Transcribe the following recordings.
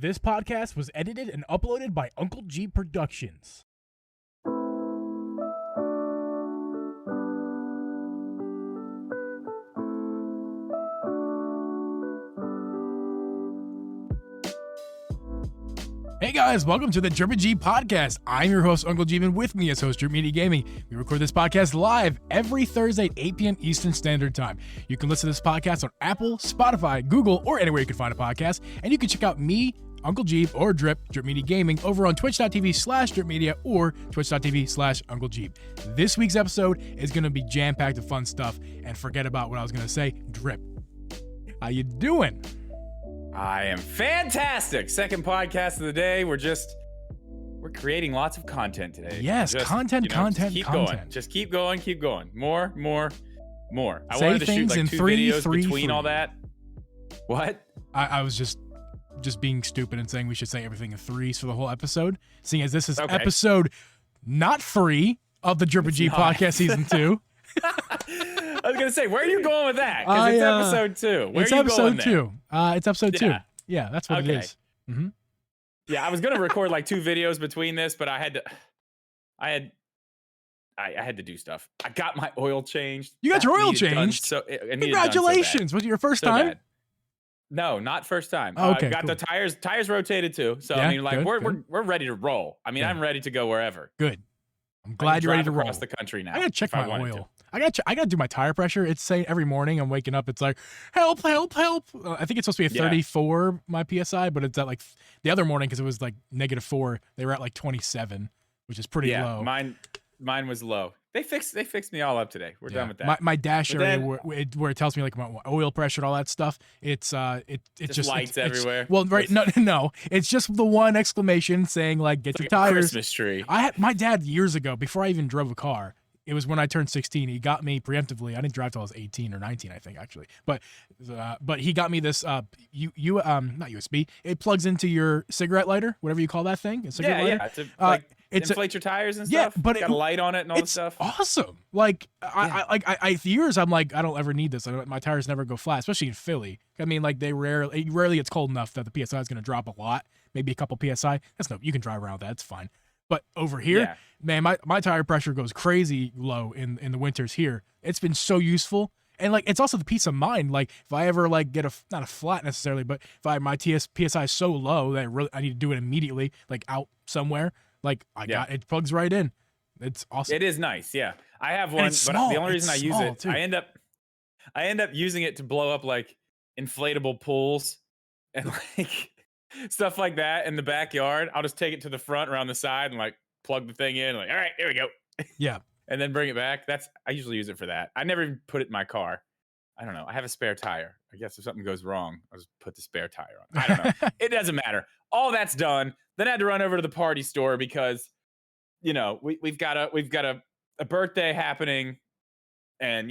This podcast was edited and uploaded by Uncle Geeb Productions. Hey guys, welcome to the Uncle Geeb Podcast. I'm your host, Uncle Geeb, and with me as host, Media Gaming. We record this podcast live every Thursday at 8 p.m. Eastern Standard Time. You can listen to this podcast on Apple, Spotify, Google, or anywhere you can find a podcast. And you can check out me, Uncle Geeb, or Drip Media Gaming over on twitch.tv/Drip Media or twitch.tv/Uncle Geeb. This week's episode is going to be jam-packed with fun stuff. And forget about what I was going to say, Drip. How you doing? I am fantastic. Second podcast of the day. We're creating lots of content today. Yes, content. Just keep going. More. I Say wanted to shoot things in like two three, videos three, between three. all that. What? I was just being stupid and saying we should say everything in threes for the whole episode, seeing as this is Okay. episode not 3 of the Uncle Geeb not. Podcast Season 2. I was gonna say, where are you going with that? Because it's episode 2. Where It's are you episode going there? 2. It's episode 2. Yeah. Yeah, that's what Okay. it is. Mm-hmm. Yeah, I was gonna record like 2 videos between this, but I had to do stuff. I got my oil changed. You got That your oil needed done changed? it needed done so bad. Congratulations. Was it your first So time? bad. No, not first time. Oh, okay, got cool. the tires rotated too. So Yeah, I mean, like good. we're ready to roll. I mean, Yeah. I'm ready to go wherever. Good. I'm I glad can you're ready to drive roll. across the country now. I gotta check if I my wanted oil. I gotta do my tire pressure. It's saying every morning I'm waking up. It's like help. I think it's supposed to be a Yeah. 34 my psi, but it's at like the other morning because it was like -4. They were at like 27, which is pretty Yeah, low. mine was low. They fixed me all up today. We're done with that. My dash But area then- where it tells me like my oil pressure and all that stuff. It's it just lights it's- everywhere. Well, right? No. It's just the one exclamation saying like get It's your like a tires. Christmas tree. I had my dad years ago, before I even drove a car. It was when I turned 16. He got me preemptively. I didn't drive till I was 18 or 19, I think, actually. But he got me this not USB. It plugs into your cigarette lighter, whatever you call that thing. A cigarette lighter. Yeah. To it's inflate your tires and yeah, stuff. but got a light on it and all it's this stuff. awesome. Like I for years I'm like I don't ever need this. My tires never go flat, especially in Philly. I mean, like rarely it's cold enough that the PSI is going to drop a lot, maybe a couple PSI. You can drive around that. It's fine. But over here, Yeah. man, my tire pressure goes crazy low in the winters here. It's been so useful. And like it's also the peace of mind. Like if I ever like get not a flat necessarily, but if my PSI is so low that I need to do it immediately, like out somewhere, like it plugs right in. It's awesome. It is nice, yeah. I have And one, it's but small. the only reason I It's use small, it, too. I end up using it to blow up like inflatable pools and like stuff like that in the backyard. I'll just take it to the front around the side and like plug the thing in, like, all right, here we go. Yeah. And then bring it back. I usually use it for that. I never even put it in my car. I don't know. I have a spare tire. I guess if something goes wrong, I'll just put the spare tire on. I don't know. It doesn't matter. All that's done. Then I had to run over to the party store because, we've got a birthday happening, and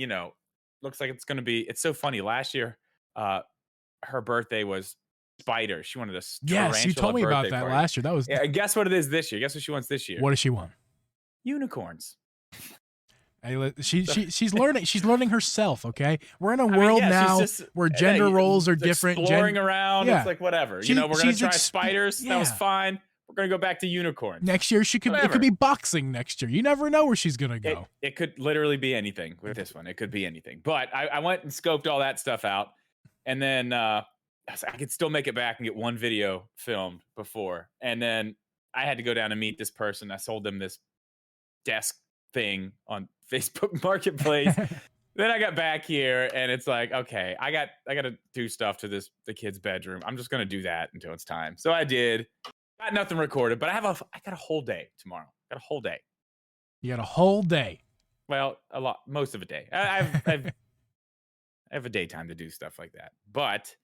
looks like it's so funny. Last year, her birthday was spider. She wanted a Yes, you told me about that party. last year. That was Yeah, guess what it is this year? Guess what she wants this year? What does she want? Unicorns. Hey, she's learning. She's learning herself. Okay, we're in a I mean, world yeah, now she's just, where gender roles are different. Exploring around, yeah. it's like whatever. She- we're gonna she's try spiders. That was yeah. fine. We're gonna go back to unicorns. Next year, it Whatever. could be boxing. Next year, you never know where she's gonna go. It could literally be anything with this one. It could be anything. But I went and scoped all that stuff out, and then I could still make it back and get one video filmed before, and then I had to go down and meet this person. I sold them this desk thing on Facebook Marketplace. Then I got back here and it's like, okay, I got to do stuff to the kid's bedroom. I'm just gonna do that until it's time. So I did. Got nothing recorded, but I got a whole day tomorrow. Got a whole day. You got a whole day. Well, most of a day. I have a daytime to do stuff like that. But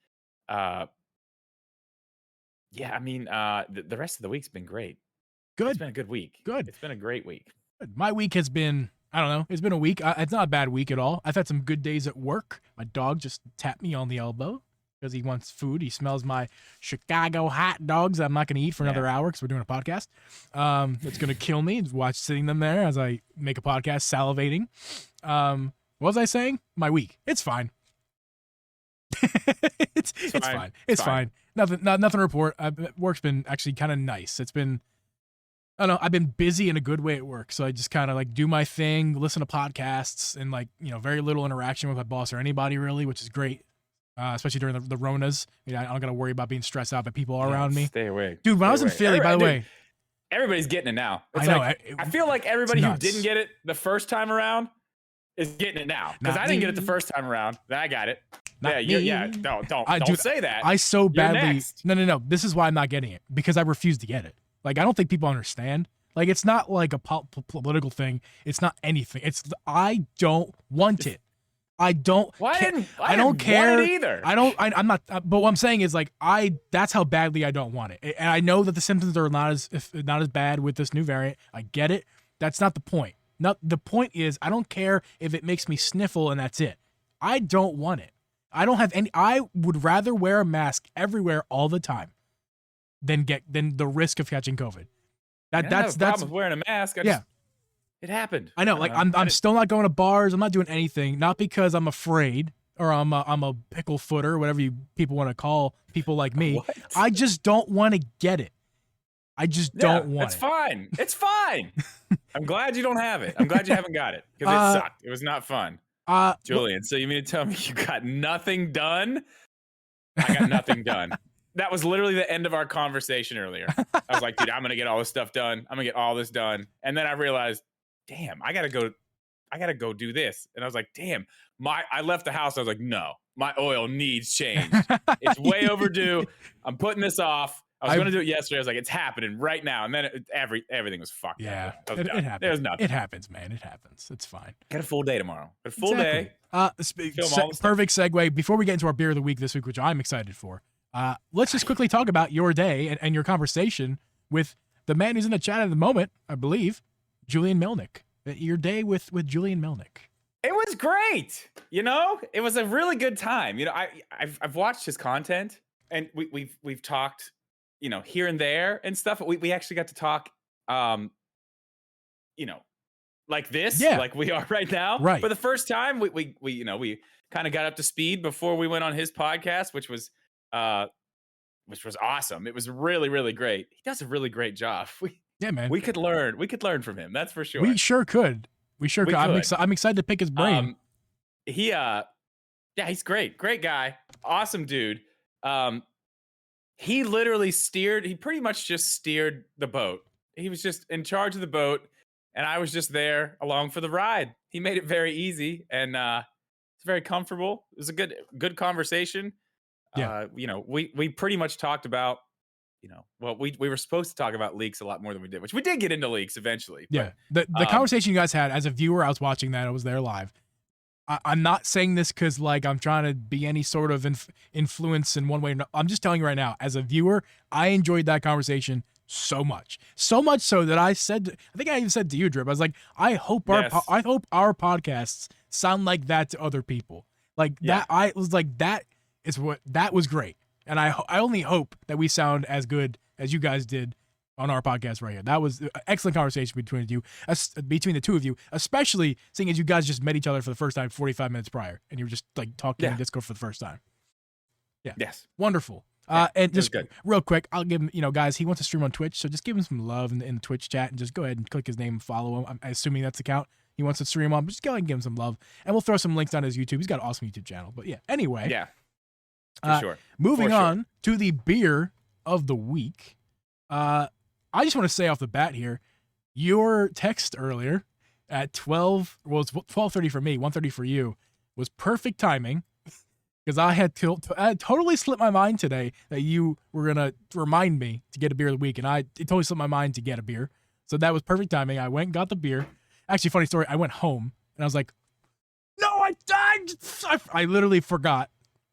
yeah, I mean, the rest of the week's been great. It's Good. been a good week. Good. It's been a great week. My week has been. I don't know. It's been a week. It's not a bad week at all. I've had some good days at work. My dog just tapped me on the elbow because he wants food. He smells my Chicago hot dogs I'm not going to eat for another hour because we're doing a podcast. It's going to kill me. Watch sitting them there as I make a podcast, salivating. What was I saying? My week. It's fine. It's fine. Nothing to report. Work's been actually kind of nice. It's been, I don't know, I've been busy in a good way at work. So I just kind of like do my thing, listen to podcasts, and like, very little interaction with my boss or anybody really, which is great. Especially during the Ronas. I don't got to worry about being stressed out by people around me. Stay away. Dude, when I was in Philly, by the way. Everybody's getting it now. It's I know. I feel like everybody who didn't get it the first time around is getting it now. Because I didn't get it the first time around. Then I got it. Don't say that. I so badly. No. This is why I'm not getting it. Because I refuse to get it. Like, I don't think people understand. Like, it's not like a political thing. It's not anything. I don't want it. I don't. I don't care either. I'm not. But what I'm saying is, like, that's how badly I don't want it. And I know that the symptoms are not as bad with this new variant. I get it. That's not the point. The point is, I don't care if it makes me sniffle and that's it. I don't want it. I don't have any. I would rather wear a mask everywhere all the time than the risk of catching COVID. That's with wearing a mask. It happened. I know. Like, I'm still not going to bars. I'm not doing anything. Not because I'm afraid or I'm a pickle footer, whatever people want to call people like me. What? I just don't want to get it. I just don't want it. It's fine. It's fine. I'm glad you don't have it. I'm glad you haven't got it because it sucked. It was not fun. Julian, so you mean to tell me you got nothing done? I got nothing done. That was literally the end of our conversation earlier. I was like, dude, I'm going to get all this stuff done. I'm going to get all this done. And then I realized, damn, I gotta go do this. And I was like, damn, I left the house. I was like, no, my oil needs change. It's way overdue. I'm putting this off. I was going to do it yesterday. I was like, it's happening right now. And then everything was fucked. Yeah, up. it happens. There's nothing. It happens, man. It happens. It's fine. Got a full day tomorrow. A full day. Perfect segue. Before we get into our beer of the week this week, which I'm excited for, let's just quickly talk about your day and your conversation with the man who's in the chat at the moment, I believe, Julian Melnick. Your day with Julian Melnick. It was great. It was a really good time. I've watched his content and we've talked, here and there and stuff. We actually got to talk, like this, like we are right now. Right. For the first time, we kind of got up to speed before we went on his podcast, which was awesome. It was really, really great. He does a really great job. Yeah, man. We could learn from him. That's for sure. We sure could. I'm excited to pick his brain. He's great. Great guy. Awesome dude. He pretty much just steered the boat. He was just in charge of the boat and I was just there along for the ride. He made it very easy and it's very comfortable. It was a good conversation. Yeah. We pretty much talked about we were supposed to talk about leaks a lot more than we did, which we did get into leaks eventually. Yeah. The conversation you guys had as a viewer, I was watching that. I was there live. I'm not saying this because like I'm trying to be any sort of influence in one way. I'm just telling you right now, as a viewer, I enjoyed that conversation so much so that I think I even said to you, Drip, I was like, I hope our podcasts sound like that to other people. Like that. I was like, that was great. And I only hope that we sound as good as you guys did on our podcast right here. That was an excellent conversation between the two of you, especially seeing as you guys just met each other for the first time 45 minutes prior, and you were just like talking in Discord for the first time. Yeah. Yes. Wonderful. And just real quick, I'll give him, guys, he wants to stream on Twitch, so just give him some love in the Twitch chat and just go ahead and click his name and follow him. I'm assuming that's the account he wants to stream on, but just go ahead and give him some love. And we'll throw some links on his YouTube. He's got an awesome YouTube channel. But yeah, anyway. Yeah. For sure. Moving on to the beer of the week. I just want to say off the bat here, your text earlier at 12:30 for me, 1:30 for you, was perfect timing because I had totally slipped my mind today that you were gonna remind me to get a beer of the week, and it totally slipped my mind to get a beer. So that was perfect timing. I went and got the beer. Actually, funny story. I went home and I was like, "No, I literally forgot."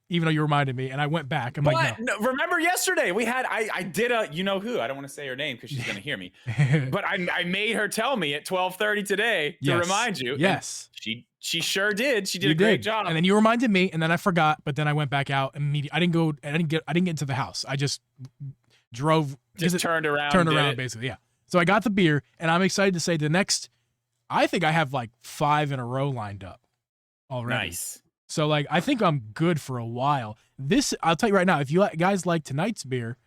Even though you reminded me, and I went back. I'm like, no. Remember yesterday we had I did a who I don't want to say her name because she's gonna hear me, but I made her tell me at 12:30 today to remind you. Yes, she sure did. She did a great job. And then you reminded me, and then I forgot. But then I went back out immediately. I didn't get into the house. I just drove. Just turned around basically. Yeah. So I got the beer, and I'm excited to say the next. I think I have like 5 in a row lined up already. Nice. So like I think I'm good for a while. This I'll tell you right now, if you guys like tonight's beer,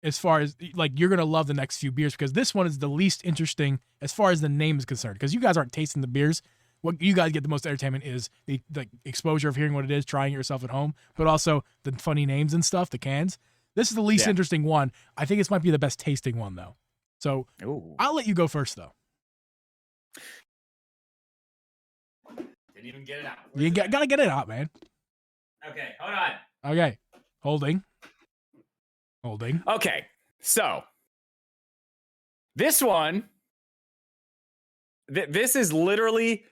as far as like you're gonna love the next few beers because this one is the least interesting as far as the name is concerned. Because you guys aren't tasting the beers. What you guys get the most entertainment is the exposure of hearing what it is, trying it yourself at home, but also the funny names and stuff, the cans. This is the least interesting one. I think this might be the best tasting one though. So I'll let you go first though. Didn't even get it out. You gotta get it out, man. Okay, hold on. Okay, holding. Okay, so this one, this is literally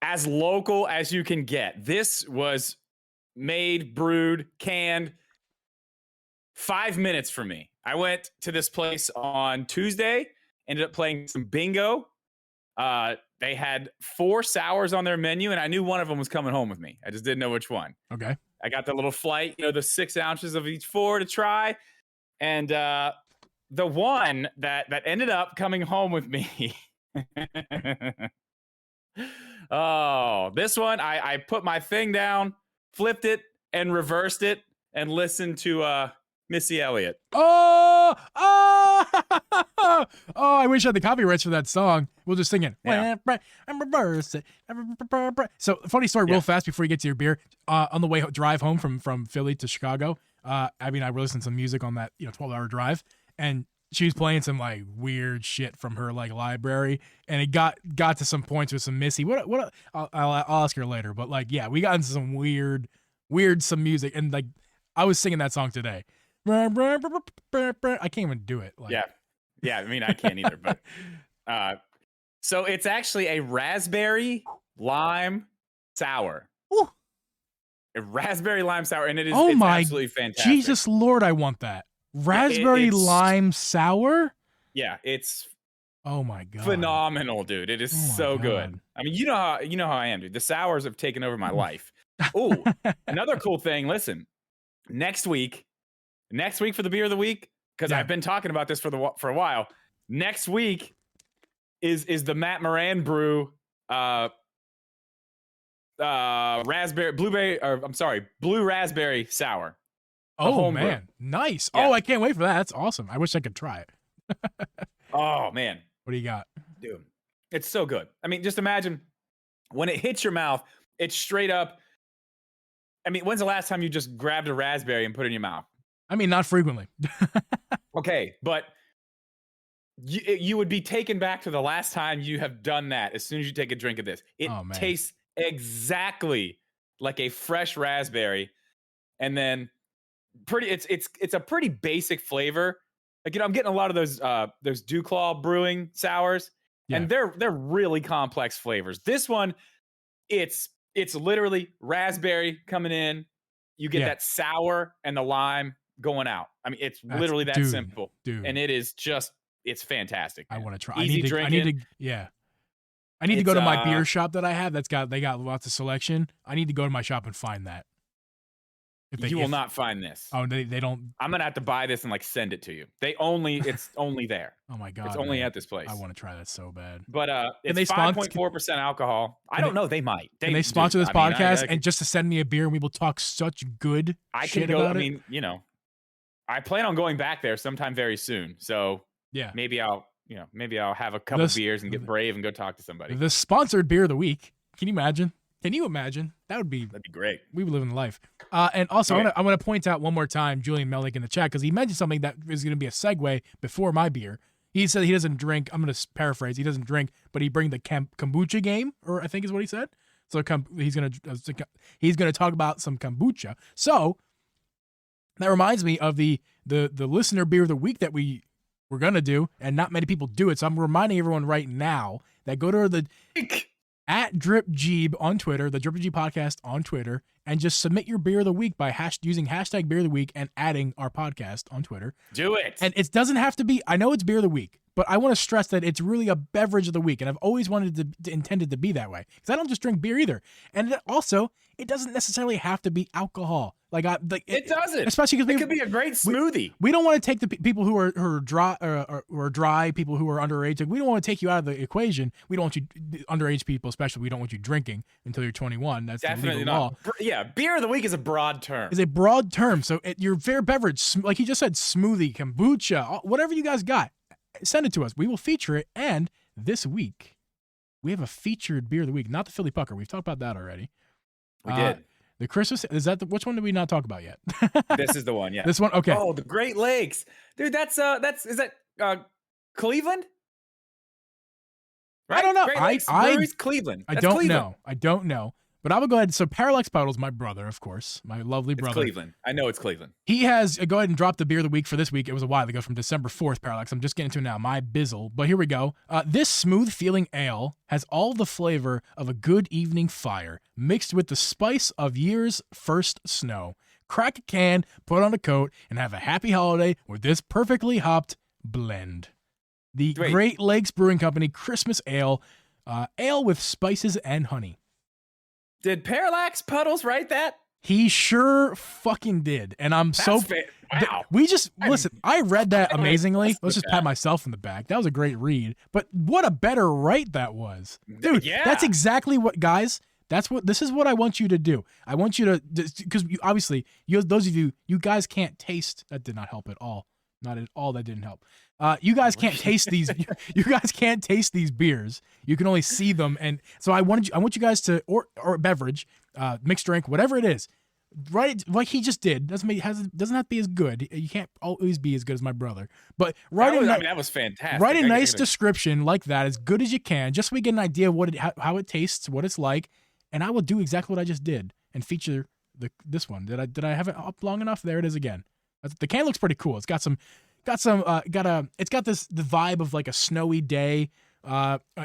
as local as you can get. This was made, brewed, canned, 5 minutes for me. I went to this place on Tuesday, ended up playing some bingo. They had 4 sours on their menu, and I knew one of them was coming home with me. I just didn't know which one. Okay. I got the little flight, the 6 ounces of each 4 to try. And the one that ended up coming home with me. Oh, this one, I put my thing down, flipped it, and reversed it, and listened to Missy Elliott. Oh, I wish I had the copyrights for that song. We'll just sing it. Yeah. And reverse it. So, funny story real fast before you get to your beer. On the way drive home from Philly to Chicago, Abby and I were listening to some music on that 12-hour drive, and she was playing some like weird shit from her like library, and it got to some points with some Missy. What? I'll ask her later, but like we got into some weird some music, and like I was singing that song today. I can't even do it. Like. Yeah. I mean, I can't either. But so it's actually a raspberry lime sour. Ooh. A raspberry lime sour, and it's absolutely fantastic. Jesus Lord, I want that raspberry lime sour. Yeah, it's oh my god, phenomenal, dude. It is so good. I mean, you know how I am, dude. The sours have taken over my life. Oh, another cool thing. Listen, next week for the beer of the week, because I've been talking about this for a while. Next week is the Matt Moran brew blue raspberry sour. Oh man, nice. Yeah. Oh, I can't wait for that. That's awesome. I wish I could try it. Oh man, what do you got? Dude, it's so good. I mean, just imagine when it hits your mouth, it's straight up. I mean, when's the last time you just grabbed a raspberry and put it in your mouth? I mean, not frequently. Okay, but you would be taken back to the last time you have done that as soon as you take a drink of this. It tastes exactly like a fresh raspberry, and then it's a pretty basic flavor. Like I'm getting a lot of those Dewclaw Brewing sours, and they're really complex flavors. This one, it's literally raspberry coming in. You get that sour and the lime going out. I mean, it's literally that simple. Dude. And it is just, it's fantastic. Man. I want to try. Easy drinking. I need to go to my beer shop that I have. They got lots of selection. I need to go to my shop and find that. You will not find this. Oh, they don't. I'm going to have to buy this and like send it to you. It's only there. Oh my God. It's only at this place. I want to try that so bad. But it's 5.4% alcohol. I don't know. They might. Can they sponsor this podcast and just to send me a beer and we will talk such good shit about it? I mean, I plan on going back there sometime very soon. So maybe I'll have a couple beers and get brave and go talk to somebody. The sponsored beer of the week. Can you imagine? That'd be great. We would live in life. And also, I want to point out one more time, Julian Melnick in the chat, because he mentioned something that is going to be a segue before my beer. He said he doesn't drink. I'm going to paraphrase. He doesn't drink, but he bring the kombucha game, or I think is what he said. So he's going to talk about some kombucha. So that reminds me of the listener beer of the week that we're going to do, and not many people do it. So I'm reminding everyone right now that go to the at Drip Geeb on Twitter, the Drip Geeb podcast on Twitter, and just submit your beer of the week by using hashtag beer of the week and adding our podcast on Twitter. Do it. And it doesn't have to be, I know it's beer of the week, but I want to stress that it's really a beverage of the week, and I've always wanted to intended to be that way because I don't just drink beer either. And also, it doesn't necessarily have to be alcohol. It doesn't, especially because it could be a great smoothie. We don't want to take the people who are dry or dry, people who are underage. Like, we don't want to take you out of the equation. We don't want you underage people, especially. We don't want you drinking until you're 21. That's definitely the legal law. Yeah, beer of the week is a broad term. Is a broad term. So your fair beverage, like he just said, smoothie, kombucha, whatever you guys got, send it to us. We will feature it. And this week, we have a featured beer of the week, not the Philly Pucker. We've talked about that already. We did. The Christmas, is that which one did we not talk about yet? This is the one, yeah. This one, okay. Oh, the Great Lakes. Dude, is that Cleveland? Right? I don't know. Great Lakes Breweries, Cleveland. I don't know. But I will go ahead. So Parallax Puddles, my brother, of course, my lovely brother. It's Cleveland. I know it's Cleveland. He has go ahead and drop the beer of the week for this week. It was a while ago, from December 4th, Parallax. I'm just getting to it now. My bizzle. But here we go. This smooth feeling ale has all the flavor of a good evening fire mixed with the spice of year's first snow. Crack a can, put on a coat, and have a happy holiday with this perfectly hopped blend. The Great Lakes Brewing Company Christmas Ale, ale with spices and honey. Did Parallax Puddles write that? He sure fucking did. And I'm wow. Listen, I read that amazingly. Let's just pat myself in the back. That was a great read. But what a better write that was. Dude, yeah. That's exactly what, guys, this is what I want you to do. I want you to, because obviously, those of you guys can't taste, that did not help at all. Not at all, that didn't help. You guys can't taste these. You guys can't taste these beers. You can only see them, and so I want you guys to or beverage, mixed drink, whatever it is, write it like he just did. Doesn't have to be as good. You can't always be as good as my brother, but that was fantastic. Write a nice description like that, as good as you can, just so we get an idea of how it tastes, what it's like, and I will do exactly what I just did and feature this one. Did I have it up long enough? There it is again. The can looks pretty cool. It's got the vibe of like a snowy day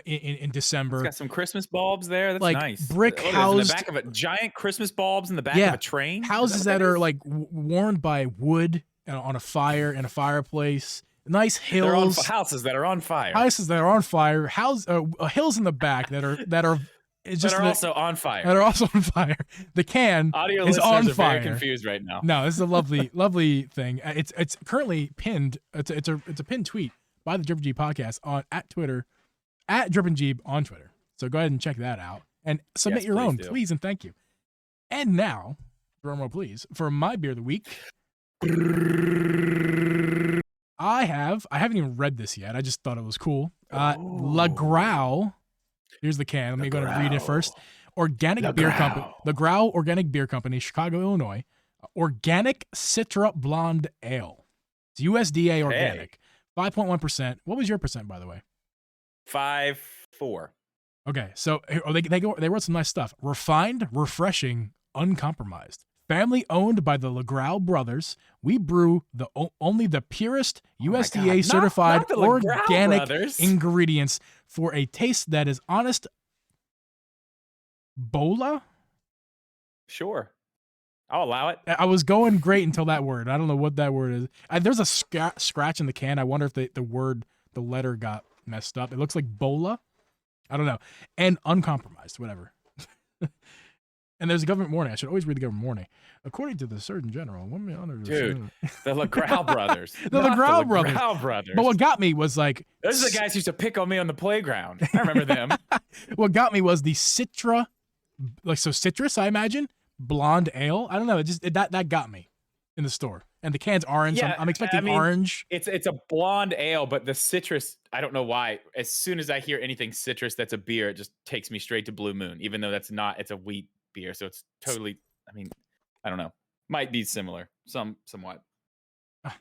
in December. It's got some Christmas bulbs there. That's like nice. Brick housed in the back of a giant Christmas bulbs in the back of a train. Houses that are like warmed by wood on a fire in a fireplace. Nice hills. Houses that are on fire. Houses that are on fire. Hills in the back that are. Also on fire. That are also on fire. The can Audio is on listeners are fire. very confused right now. No, this is a lovely thing. It's currently pinned. It's a pinned tweet by the Drippin' Geeb podcast at Twitter, at Drippin' Geeb on Twitter. So go ahead and check that out and submit your own, please and thank you. And now, drum roll please, for my beer of the week. I haven't even read this yet. I just thought it was cool. La Grau. Here's the can. Let me go and read it first. Organic Beer Company. The Grau Organic Beer Company, Chicago, Illinois. Organic Citra Blonde Ale. It's USDA organic. 5.1%. What was your percent, by the way? 5.4. Okay, so they wrote some nice stuff. Refined, refreshing, uncompromised. Family owned by the LaGrau brothers, we brew only the purest USDA certified organic ingredients for a taste that is honest. Bola? Sure. I'll allow it. I was going great until that word. I don't know what that word is. There's a scratch in the can. I wonder if the letter got messed up. It looks like Bola. I don't know. And uncompromised, whatever. And there's a government warning. I should always read the government warning. According to the Surgeon General, dude, the LaGrau brothers. The LaGrau brothers. But what got me was like... Those are the guys who used to pick on me on the playground. I remember them. What got me was the Citra, citrus, I imagine, blonde ale. I don't know. That got me in the store. And the can's orange. Yeah, I'm expecting orange. It's a blonde ale, but the citrus, I don't know why. As soon as I hear anything citrus that's a beer, it just takes me straight to Blue Moon, even though that's not. It's a wheat beer, so it's totally. I don't know. Might be similar, somewhat.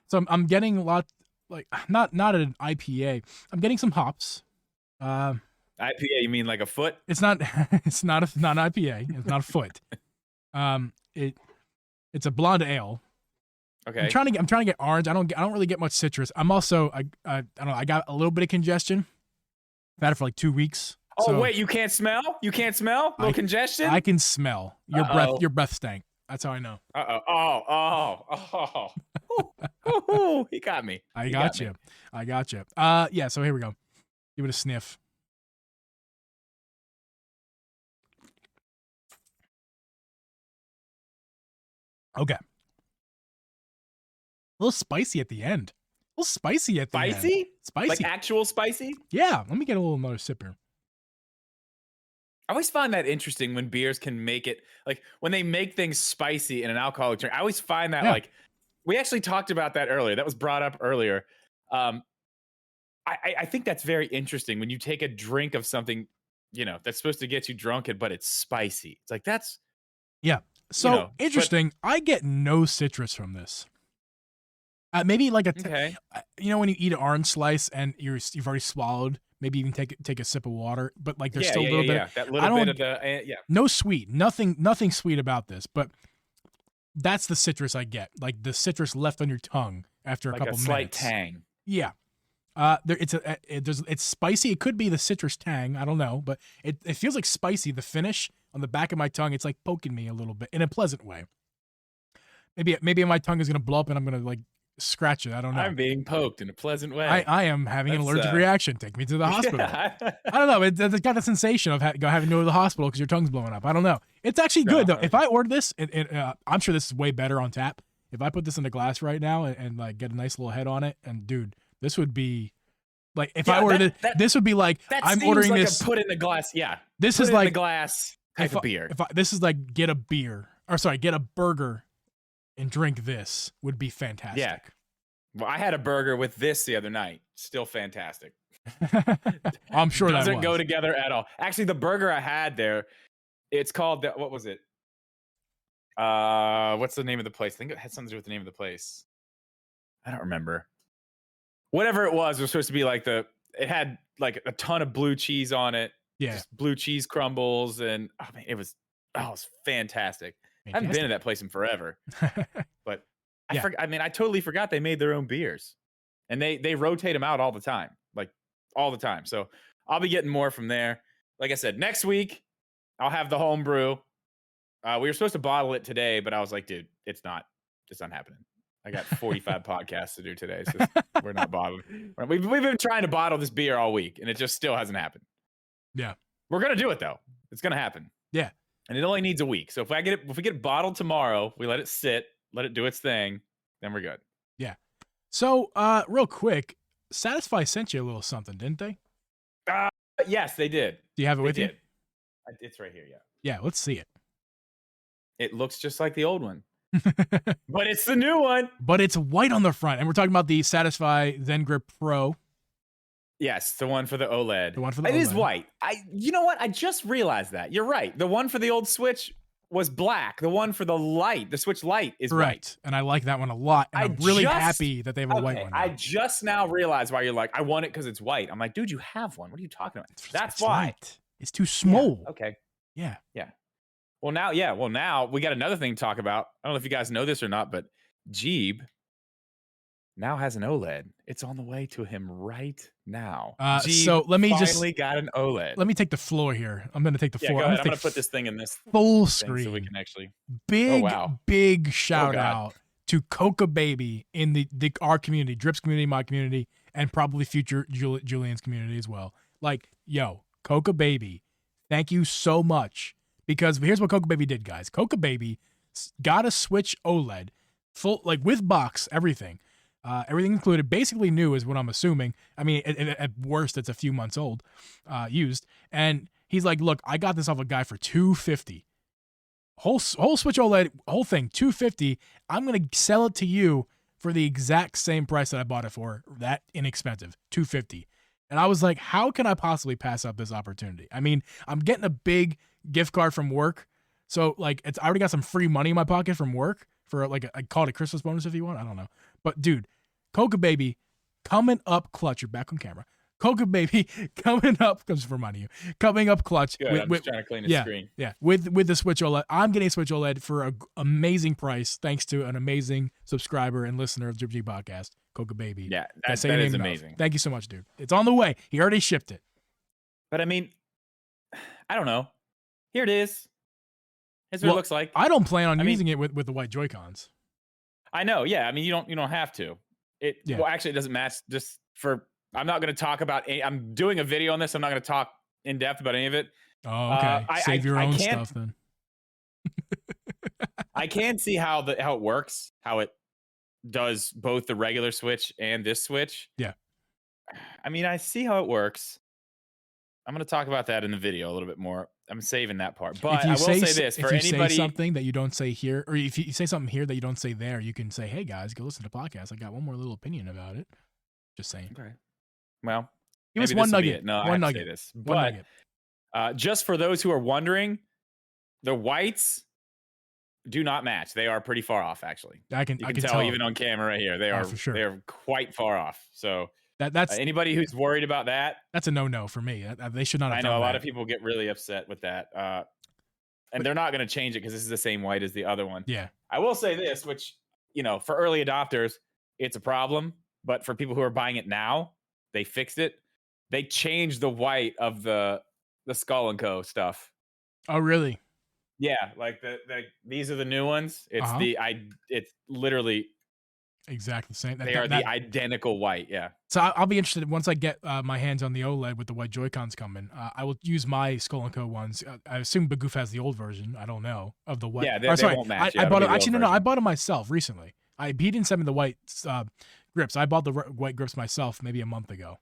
So I'm getting a lot, like not an IPA. I'm getting some hops. IPA, you mean like a foot? It's not. It's not an IPA. It's not a foot. It's a blonde ale. Okay. I'm trying to get orange. I don't really get much citrus. I'm also I don't know. I got a little bit of congestion. I've had it for like 2 weeks. Oh, wait, you can't smell? You can't smell? Little congestion? I can smell. Your breath stank. That's how I know. Oh, he got me. I He got me. you. I got you. Yeah, so here we go. Give it a sniff. Okay. A little spicy at the end. A little spicy at the end. Spicy? Like actual spicy? Yeah. Let me get a little another sip here. I always find that interesting when beers can make it, like when they make things spicy in an alcoholic drink. I always find that like, we actually talked about that earlier. That was brought up earlier. I think that's very interesting when you take a drink of something, you know, that's supposed to get you drunk, but it's spicy. It's like, that's. Yeah. So interesting. I get no citrus from this. Maybe like okay. You know, when you eat an orange slice and you've already swallowed, maybe even take a sip of water, but like there's still a little bit. That little bit of the no sweet, nothing sweet about this, but that's the citrus I get, like the citrus left on your tongue after a couple minutes. Slight tang. Yeah. It's spicy. It could be the citrus tang. I don't know, but it feels like spicy. The finish on the back of my tongue, it's like poking me a little bit in a pleasant way. Maybe my tongue is gonna blow up and I'm gonna like scratch it. I don't know. I'm being poked in a pleasant way. I am having an allergic reaction. Take me to the hospital. Yeah. I don't know. It's got the sensation of having to go to the hospital because your tongue's blowing up. I don't know. It's actually good though. If I order this, I'm sure this is way better on tap. If I put this in a glass right now and like get a nice little head on it, and dude, this would be like if I ordered it. This would be like I'm ordering like this. Put in the glass. Yeah. This put is like the glass type of beer. This is like get a burger and drink this would be fantastic. Yeah. Well, I had a burger with this the other night. Still fantastic. I'm sure that doesn't go together at all. Actually, the burger I had there, it's called what was it? What's the name of the place? I think it had something to do with the name of the place. I don't remember. Whatever it was supposed to be like it had like a ton of blue cheese on it. Yeah. Just blue cheese crumbles, and it was fantastic. I haven't been to that place in forever. But I totally forgot they made their own beers, and they rotate them out all the time, like all the time. So I'll be getting more from there. Like I said, next week I'll have the home brew. We were supposed to bottle it today, but I was like, dude, it's not happening. I got 45 podcasts to do today. So we're not bottling. We've been trying to bottle this beer all week, and it just still hasn't happened. Yeah. We're going to do it though. It's going to happen. Yeah. And it only needs a week. So if we get it bottled tomorrow, we let it sit, let it do its thing, then we're good. Yeah. So, real quick, Satisfy sent you a little something, didn't they? Yes, they did. Do you have it with you? It's right here, yeah. Yeah, let's see it. It looks just like the old one. But it's the new one. But it's white on the front. And we're talking about the Satisfy Zen Grip Pro. Yes, the one for the OLED. It is white. You know what? I just realized that. You're right. The one for the old Switch was black. The one for the Switch Lite is white. And I like that one a lot. And I'm really happy that they have a white one now. I just now realized why you're like, I want it because it's white. I'm like, dude, you have one. What are you talking about? That's why. Light. It's too small. Yeah. Okay. Yeah. Well, now we got another thing to talk about. I don't know if you guys know this or not, but Geeb now has an OLED. It's on the way to him right now. So let me finally got an OLED. Let me take the floor here. I'm going to take the floor. Go ahead. I'm going to put this thing in this full screen so we can actually. Big shout out to Coca Baby in our community, Drips community, my community, and probably future Julian's community as well. Like, yo, Coca Baby, thank you so much. Because here's what Coca Baby did, guys. Coca Baby got a Switch OLED, full, like with box, everything included, basically new is what I'm assuming. I mean, at worst, it's a few months old, used. And he's like, look, I got this off a guy for $250. Whole Switch OLED, whole thing, $250. I'm gonna sell it to you for the exact same price that I bought it for. That inexpensive, $250. And I was like, how can I possibly pass up this opportunity? I mean, I'm getting a big gift card from work. So like I already got some free money in my pocket from work for like I call it a Christmas bonus if you want. I don't know. But dude, Coca Baby coming up clutch. You're back on camera. Coca Baby coming up comes for money. Coming up clutch. Good. I'm just trying to clean the screen. Yeah. With the Switch OLED. I'm getting a Switch OLED for an amazing price thanks to an amazing subscriber and listener of Drip G Podcast, Coca Baby. Yeah, that is amazing. Thank you so much, dude. It's on the way. He already shipped it. But I mean, I don't know. Here it is. Here's what it looks like. I don't plan on I mean- using it with the white Joy-Cons. I know. Yeah. I mean, you don't have to. Yeah. Well, actually, it doesn't match. Just for I'm not going to talk about. I'm doing a video on this. I'm not going to talk in depth about any of it. Oh, okay. Save your own stuff then. I can see how it works, how it does both the regular Switch and this Switch. Yeah. I mean, I see how it works. I'm going to talk about that in the video a little bit more. I'm saving that part. But I will say this for if you anybody. say something that you don't say here, or if you say something here that you don't say there, you can say, hey guys, go listen to the podcast. I got one more little opinion about it. Just saying. Okay. Well, give us one nugget. No, one I nugget. Say this. One but nugget. Just for those who are wondering, the whites do not match. They are pretty far off, actually. I can tell even on camera right here. They are for sure. They are quite far off. So that's anybody who's worried about that. That's a no for me. They should not have I done know a that. lot of people get really upset with that. And they're not going to change it because this is the same white as the other one. Yeah. I will say this, which, for early adopters, it's a problem. But for people who are buying it now, they fixed it. They changed the white of the Skull & Co. stuff. Oh, really? Yeah, like these are the new ones. It's it's literally exactly the same. They are the identical white. Yeah. So I'll be interested once I get my hands on the OLED with the white Joy-Cons coming. I will use my Skull & Co. ones. I assume Bagoof has the old version. I don't know of the white. Yeah, they won't match. I bought it. Actually, no. I bought them myself recently. He didn't send me the white grips. I bought the white grips myself maybe a month ago.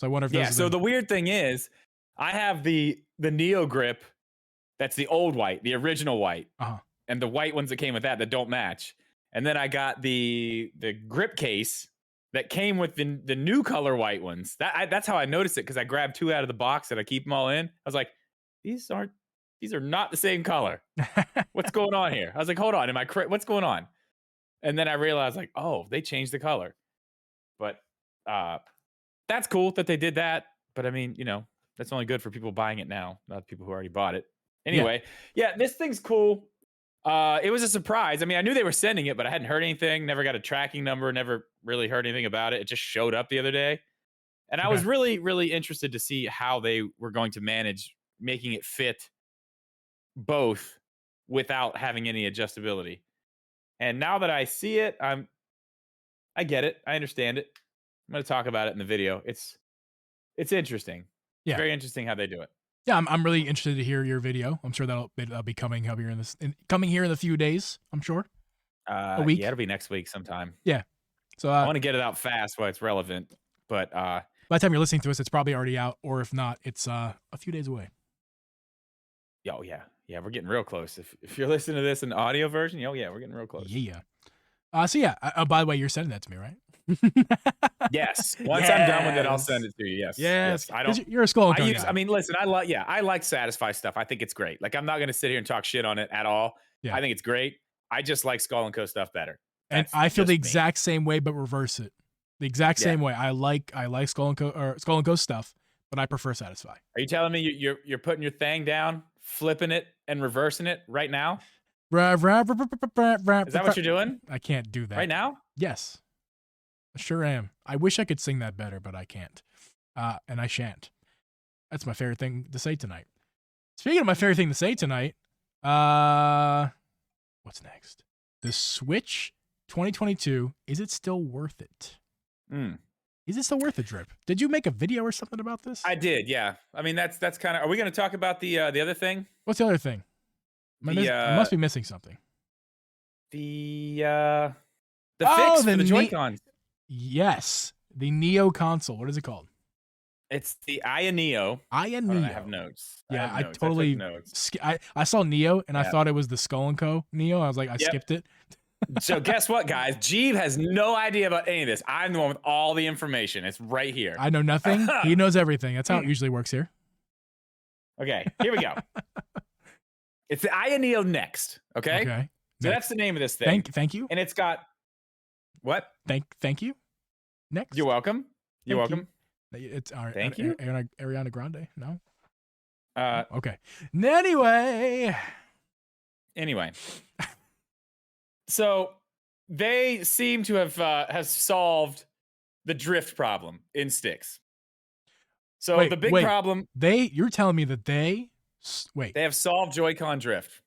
So I wonder if so the weird thing is, I have the Neo grip. That's the old white, the original white, and the white ones that came with that don't match. And then I got the grip case that came with the new color white ones. That's how I noticed it, because I grabbed 2 out of the box and I keep them all in. I was like, these are not the same color. What's going on here? I was like, hold on, what's going on? And then I realized, like, oh, they changed the color. But that's cool that they did that. But I mean, that's only good for people buying it now, not people who already bought it. Anyway, yeah, this thing's cool. It was a surprise. I mean, I knew they were sending it, but I hadn't heard anything, never got a tracking number, never really heard anything about it. It just showed up the other day. And I was really, really interested to see how they were going to manage making it fit both without having any adjustability. And now that I see it, I get it. I understand it. I'm going to talk about it in the video. It's interesting. Yeah. It's very interesting how they do it. Yeah, I'm really interested to hear your video. I'm sure that'll be coming here in a few days. I'm sure. A week. Yeah, it'll be next week sometime. Yeah. So I want to get it out fast while it's relevant. But by the time you're listening to us, it's probably already out, or if not, it's a few days away. Oh yeah, we're getting real close. If you're listening to this in the audio version, we're getting real close. Yeah. So yeah. By the way, you're sending that to me, right? Yes. Once I'm done with it, I'll send it to you. Yes. Yes. I don't. You're a Skull & Co. guy. I mean, listen. I like Satisfy stuff. I think it's great. Like, I'm not going to sit here and talk shit on it at all. Yeah. I think it's great. I just like Skull & Co. stuff better. And I feel the exact same way, but reverse it. The exact same way. I like Skull & Co. stuff, but I prefer Satisfy. Are you telling me you're putting your thing down, flipping it, and reversing it right now? Is that what you're doing? I can't do that right now. Yes. I sure am. I wish I could sing that better, but I can't. And I shan't. That's my favorite thing to say tonight. Speaking of my favorite thing to say tonight, what's next? The Switch 2022, is it still worth it? Is it still worth it, Drip? Did you make a video or something about this? I did, yeah. I mean, that's kind of... Are we going to talk about the other thing? What's the other thing? I must be missing something. The fix for the Joy-Cons. Yes, the Neo console. What is it called? It's the Aya Neo. Aya Neo. I have notes. Yeah, I took totally. Notes. I saw Neo and I thought it was the Skull & Co. Neo. I was like, I skipped it. So guess what, guys? Geeb has no idea about any of this. I'm the one with all the information. It's right here. I know nothing. He knows everything. That's how it usually works here. Okay, here we go. It's the Aya Neo Next. Okay. Okay. So that's the name of this thing. Thank you. And it's got what? Thank you. Next. You're welcome. You're welcome. It's all right. Thank you. Ariana Grande. No. Okay. Anyway. So they seem to have solved the drift problem in sticks. So the big problem. You're telling me that they Wait. They have solved Joy-Con drift.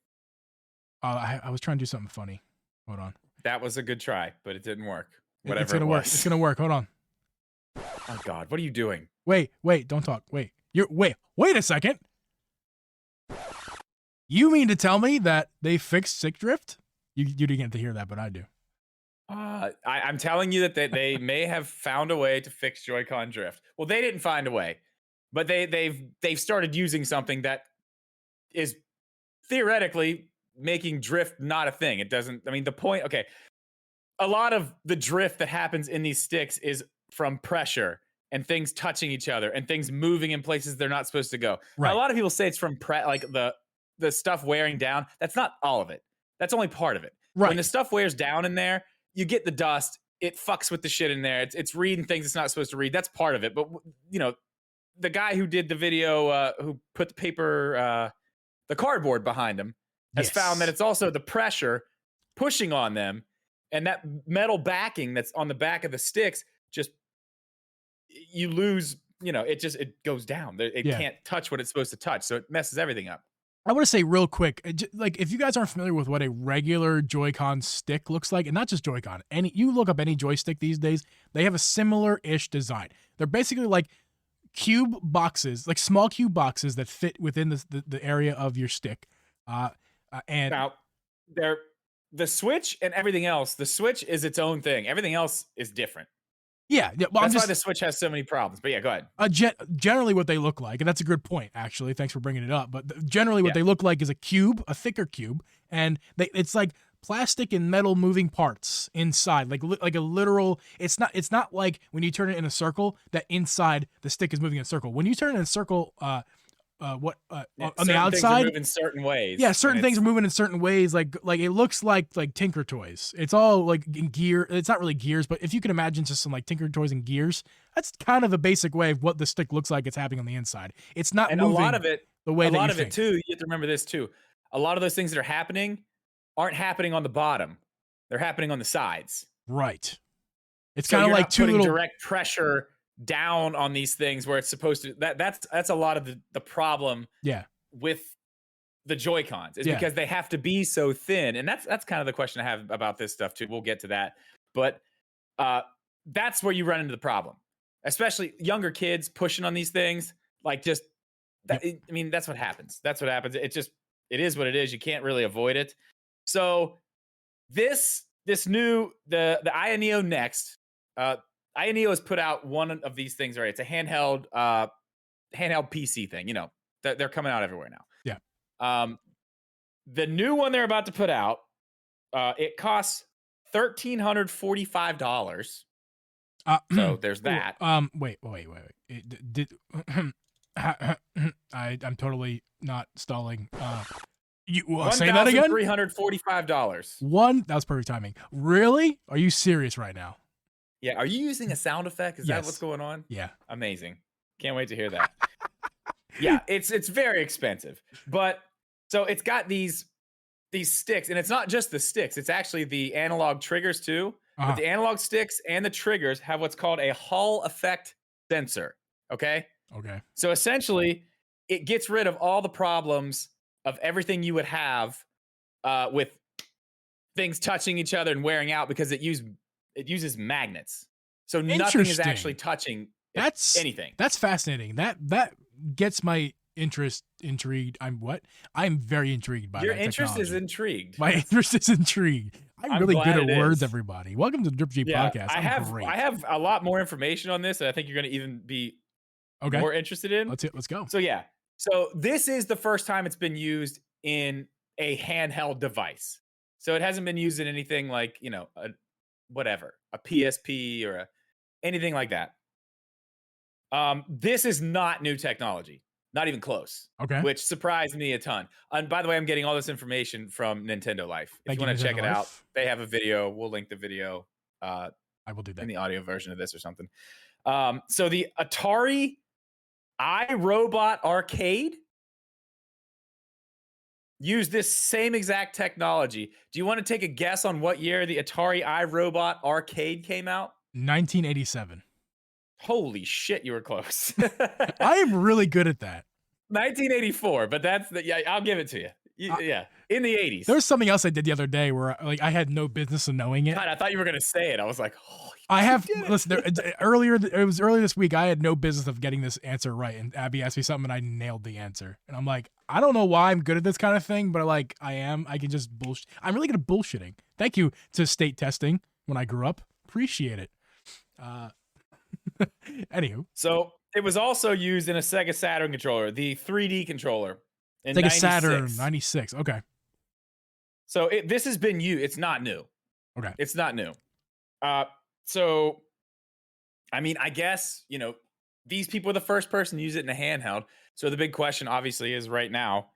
I was trying to do something funny. Hold on. That was a good try, but it didn't work. Whatever It's gonna it work. was. It's gonna work. Hold on. Oh God, what are you doing? Wait, don't talk. Wait. Wait a second. You mean to tell me that they fixed stick drift? You didn't get to hear that, but I do. I'm telling you that they may have found a way to fix Joy-Con drift. Well, they didn't find a way, but they've started using something that is theoretically making drift not a thing. It doesn't. I mean, the point. Okay, a lot of the drift that happens in these sticks is from pressure and things touching each other and things moving in places they're not supposed to go. Right. Now, a lot of people say it's from like the stuff wearing down. That's not all of it. That's only part of it. Right. When the stuff wears down in there, you get the dust. It fucks with the shit in there. It's reading things it's not supposed to read. That's part of it. But you know, the guy who did the video, who put the paper, the cardboard behind him, has found that it's also the pressure pushing on them, and that metal backing that's on the back of the sticks. Just you lose. You know, it goes down. It can't touch what it's supposed to touch, so it messes everything up. I want to say real quick, like if you guys aren't familiar with what a regular Joy-Con stick looks like, and not just Joy-Con, you look up any joystick these days, they have a similar-ish design. They're basically like cube boxes, like small cube boxes that fit within the area of your stick. And now, the Switch and everything else. The Switch is its own thing. Everything else is different. Yeah. Well, that's why the Switch has so many problems. But yeah, go ahead. Generally, what they look like, and that's a good point, actually. Thanks for bringing it up. But generally, what they look like is a cube, a thicker cube, and it's like plastic and metal moving parts inside, like a literal. It's not like when you turn it in a circle that inside the stick is moving in a circle. When you turn it in a circle, on the outside, move in certain ways. Yeah, certain things are moving in certain ways. Like it looks like Tinker Toys. It's all like in gear. It's not really gears, but if you can imagine just some like Tinker Toys and gears, that's kind of a basic way of what the stick looks like. It's happening on the inside. It's not and moving a lot of it. The way a that lot you of think. it too. You have to remember this too. A lot of those things that are happening aren't happening on the bottom. They're happening on the sides. Right. It's kind of like putting direct pressure down on these things where it's supposed to. That's a lot of the problem. Yeah. With the Joy-Cons is because they have to be so thin, and that's kind of the question I have about this stuff too. We'll get to that, but that's where you run into the problem, especially younger kids pushing on these things. Like just that. I mean, that's what happens. That's what happens. It is what it is. You can't really avoid it. So this new the Ioneo Next. Ioneo has put out one of these things already. It's a handheld PC thing. You know, they're coming out everywhere now. Yeah. The new one they're about to put out, it costs $1,345. So there's that. Wait. I'm totally not stalling. You say that again? $345. That was perfect timing. Really? Are you serious right now? Yeah. Are you using a sound effect? Is that what's going on? Yeah. Amazing. Can't wait to hear that. Yeah, it's very expensive. But so it's got these sticks, and it's not just the sticks, it's actually the analog triggers too. But the analog sticks and the triggers have what's called a Hall effect sensor. Okay. So essentially, it gets rid of all the problems of everything you would have with things touching each other and wearing out, because it uses magnets. So nothing is actually touching anything. That's fascinating. That gets my intrigued. I'm very intrigued by your that interest technology. is intrigued. My interest is intrigued. I'm really good at words, is. Everybody. Welcome to the Drip G podcast. I have a lot more information on this, and I think you're going to even be more interested in. Let's go. So this is the first time it's been used in a handheld device. So it hasn't been used in anything like, you know, a PSP or anything like that. This is not new technology, not even close. Okay. Which surprised me a ton. And by the way, I'm getting all this information from Nintendo Life. If you want to check it out, they have a video. We'll link the video. I will do that in the audio version of this or something. So the Atari iRobot Arcade used this same exact technology. Do you want to take a guess on what year the Atari iRobot Arcade came out? 1987. Holy shit, you were close. I am really good at that. 1984, but that's the yeah. I'll give it to you. Uh, Yeah, in the 80s. There was something else I did the other day where like I had no business of knowing it. God, I thought you were gonna say it. I was like, oh, I you have did it. listen. It was earlier this week. I had no business of getting this answer right, and Abby asked me something, and I nailed the answer. And I'm like, I don't know why I'm good at this kind of thing, but like I am. I can just bullshit. I'm really good at bullshitting. Thank you to state testing when I grew up. Appreciate it. Anywho, So it was also used in a Sega Saturn controller, the 3D controller. In Sega 96. Saturn '96. Okay. So this has been used. It's not new. Okay. It's not new. So, I mean, I guess, these people are the first person to use it in a handheld. So the big question, obviously, is right now,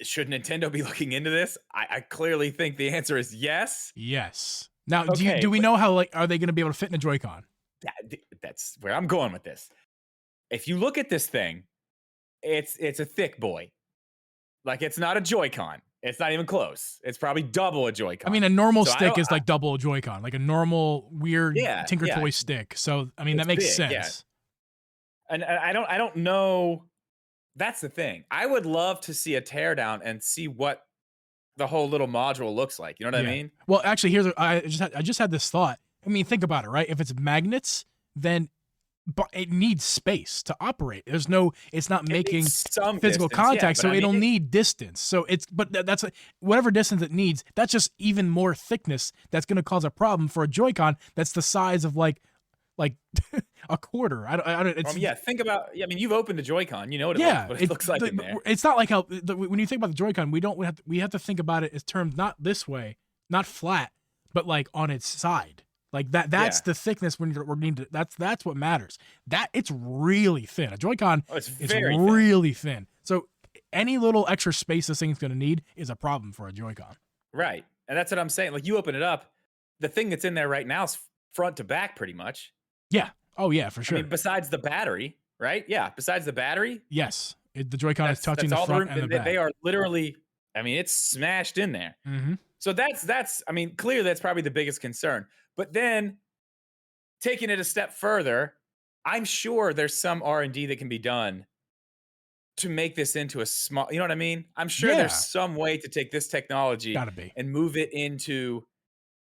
should Nintendo be looking into this? I clearly think the answer is yes. Yes. Now, Okay, do we know how are they going to be able to fit in a Joy-Con? That's where I'm going with this. If you look at this thing, it's a thick boy. Like, it's not a Joy-Con. It's not even close. It's probably double a Joy-Con. I mean, a normal stick is like double a Joy-Con, like a normal weird Tinker Toy stick. So, I mean, that makes sense. Yeah. And I don't know. That's the thing. I would love to see a teardown and see what the whole little module looks like. You know what I mean? Well, actually, I just had this thought. I mean, think about it, right? If it's magnets, then but it needs space to operate. It's not making some physical distance, contact, so it'll need distance. So that's whatever distance it needs. That's just even more thickness. That's going to cause a problem for a Joy-Con that's the size of like a quarter. I don't. Think about. I mean, you've opened a Joy-Con. You know what it looks like in there. It's not like how when you think about the Joy-Con, we have to think about it as termed not this way, not flat, but like on its side. Like that's the thickness when we're needing to, that's what matters. That it's really thin. A Joy-Con is really thin. So any little extra space this thing's going to need is a problem for a Joy-Con. Right. And that's what I'm saying. Like, you open it up, the thing that's in there right now is front to back pretty much. Yeah. Oh yeah, for sure. I mean, besides the battery, right? Yeah. Besides the battery. Yes. The Joy-Con is touching the front and the back. They are literally, I mean, it's smashed in there. Mm-hmm. So that's, I mean, clearly that's probably the biggest concern. But then taking it a step further, I'm sure there's some R&D that can be done to make this into a small, you know what I mean? I'm sure there's some way to take this technology and move it into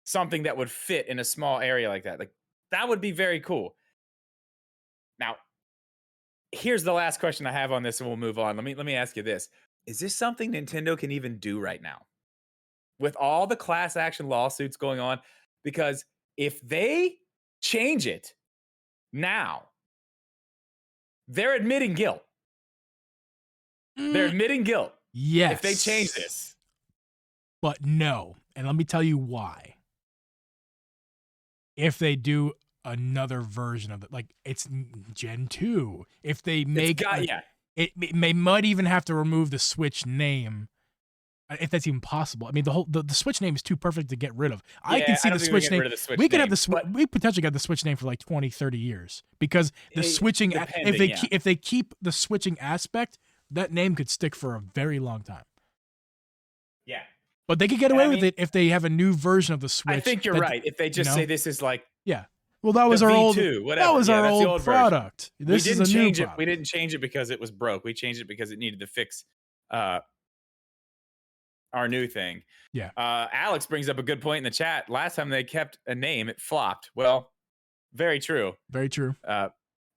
something that would fit in a small area like that. Like, that would be very cool. Now, here's the last question I have on this, and we'll move on. Let me ask you this. Is this something Nintendo can even do right now? With all the class action lawsuits going on? Because if they change it now, they're admitting guilt. They're admitting guilt. Yes. If they change this. But no. And let me tell you why. If they do another version of it, like it's Gen 2, if they make they might even have to remove the Switch name. If that's even possible. I mean, the Switch name is too perfect to get rid of. I can see the Switch name. We could have we potentially got the Switch name for like 20, 30 years because the switching. If they keep the switching aspect, that name could stick for a very long time. Yeah, but they could get away with it if they have a new version of the Switch. I think you're right. If they just say this is like well, that was our old that was our old product. This is a new product. We didn't change it because it was broke. We changed it because it needed to fix. Our new thing. Yeah. Alex brings up a good point in the chat. Last time they kept a name, it flopped. Well, very true. Very true.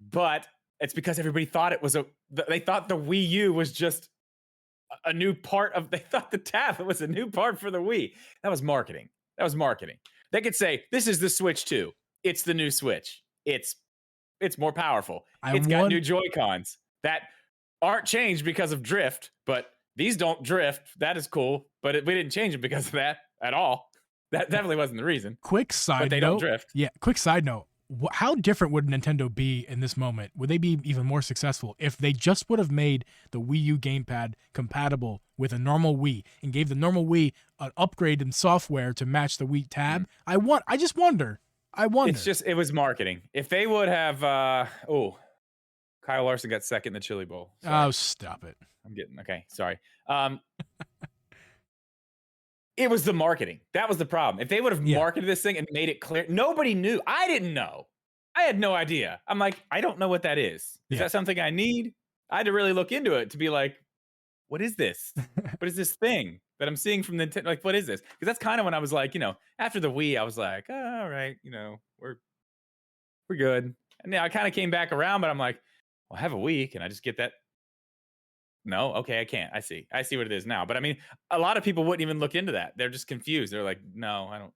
But it's because everybody thought they thought the Wii U was just a new part of, they thought the tab was a new part for the Wii. That was marketing. They could say, this is the Switch 2. It's the new Switch. It's more powerful. It's got new Joy-Cons that aren't changed because of drift, but these don't drift. That is cool, but we didn't change it because of that at all. That definitely wasn't the reason. Quick side note. But they don't drift. Yeah, quick side note. How different would Nintendo be in this moment? Would they be even more successful if they just would have made the Wii U gamepad compatible with a normal Wii and gave the normal Wii an upgrade in software to match the Wii tab? I just wonder. It was marketing. If they would have, Kyle Larson got second in the Chili Bowl. Sorry. Oh, stop it. Okay. Sorry. It was the marketing. That was the problem. If they would have marketed this thing and made it clear, nobody knew. I didn't know I had no idea. I'm like, I don't know what that is. Is that something I need? I had to really look into it to be like, what is this? What is this thing that I'm seeing from Nintendo? Like, what is this? Because that's kind of when I was like, after the Wii, I was like, oh, all right, we're good. And now I kind of came back around, but I'm like, well, I have a Wii. Can I just get that? No, okay, I can't. I see what it is now. But I mean, a lot of people wouldn't even look into that. They're just confused. They're like, no, I don't.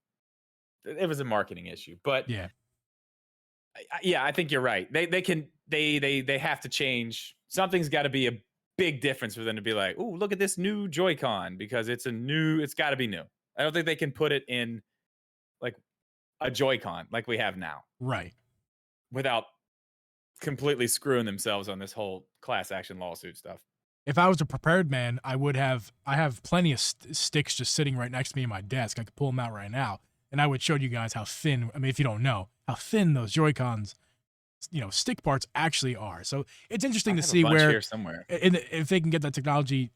It was a marketing issue, but Yeah. Yeah, I think you're right. They have to change. Something's got to be a big difference for them to be like, oh, look at this new Joy-Con because it's got to be new. I don't think they can put it in like a Joy-Con like we have now, Right. without completely screwing themselves on this whole class action lawsuit stuff. If I was a prepared man, I have plenty of sticks just sitting right next to me in my desk. I could pull them out right now, and I would show you guys how thin. I mean, if you don't know how thin those Joy-Cons, stick parts actually are. So it's interesting to see where here somewhere, if they can get that technology,